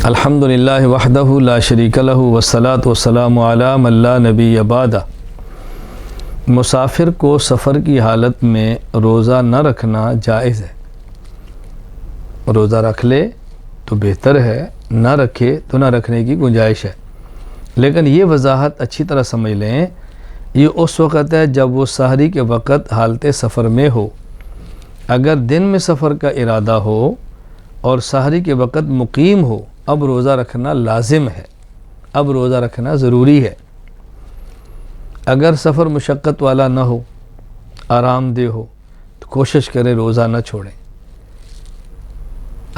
الحمدللہ وحدہ لا شریک لہ والصلاۃ والسلام علی من لا نبی بعدہ۔ مسافر کو سفر کی حالت میں روزہ نہ رکھنا جائز ہے۔ روزہ رکھ لے تو بہتر ہے، نہ رکھے تو نہ رکھنے کی گنجائش ہے، لیکن یہ وضاحت اچھی طرح سمجھ لیں، یہ اس وقت ہے جب وہ سحری کے وقت حالت سفر میں ہو۔ اگر دن میں سفر کا ارادہ ہو اور سحری کے وقت مقیم ہو، اب روزہ رکھنا لازم ہے، اب روزہ رکھنا ضروری ہے۔ اگر سفر مشقت والا نہ ہو، آرام دہ ہو، تو کوشش کرے روزہ نہ چھوڑیں۔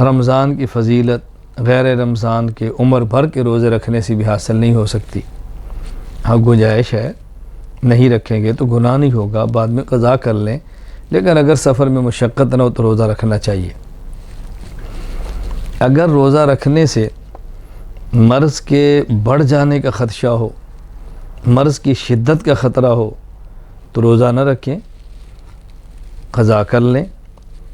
رمضان کی فضیلت غیر رمضان کے عمر بھر کے روزے رکھنے سے بھی حاصل نہیں ہو سکتی۔ ہاں گنجائش ہے، نہیں رکھیں گے تو گناہ نہیں ہوگا، بعد میں قضا کر لیں، لیکن اگر سفر میں مشقت نہ ہو تو روزہ رکھنا چاہیے۔ اگر روزہ رکھنے سے مرض کے بڑھ جانے کا خدشہ ہو، مرض کی شدت کا خطرہ ہو، تو روزہ نہ رکھیں، قضا کر لیں،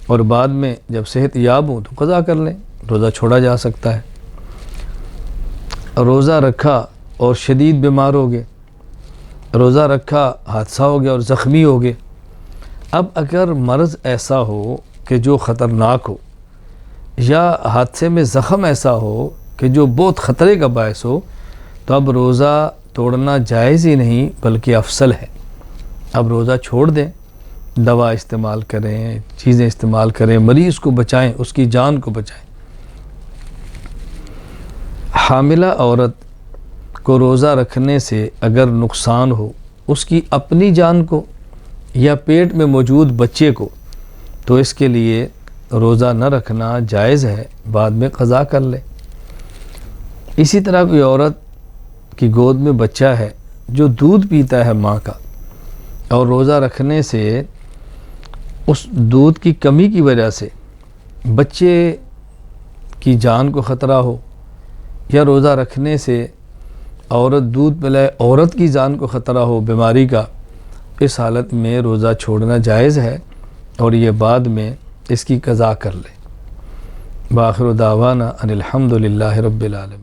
اور بعد میں جب صحت یاب ہو تو قضا کر لیں، روزہ چھوڑا جا سکتا ہے۔ روزہ رکھا اور شدید بیمار ہو گئے، روزہ رکھا حادثہ ہو گیا اور زخمی ہو گئے۔ اب اگر مرض ایسا ہو کہ جو خطرناک ہو، یا حادثے میں زخم ایسا ہو کہ جو بہت خطرے کا باعث ہو، تو اب روزہ توڑنا جائز ہی نہیں بلکہ افضل ہے۔ اب روزہ چھوڑ دیں، دوا استعمال کریں، چیزیں استعمال کریں، مریض کو بچائیں، اس کی جان کو بچائیں۔ حاملہ عورت کو روزہ رکھنے سے اگر نقصان ہو اس کی اپنی جان کو یا پیٹ میں موجود بچے کو، تو اس کے لیے روزہ نہ رکھنا جائز ہے، بعد میں قضا کر لے۔ اسی طرح کوئی عورت کی گود میں بچہ ہے جو دودھ پیتا ہے ماں کا، اور روزہ رکھنے سے اس دودھ کی کمی کی وجہ سے بچے کی جان کو خطرہ ہو، یا روزہ رکھنے سے عورت دودھ پلائے عورت کی جان کو خطرہ ہو بیماری کا، اس حالت میں روزہ چھوڑنا جائز ہے، اور یہ بعد میں اس کی قضا کر لے۔ بآخر دعوانا ان الحمدللہ رب العالمین۔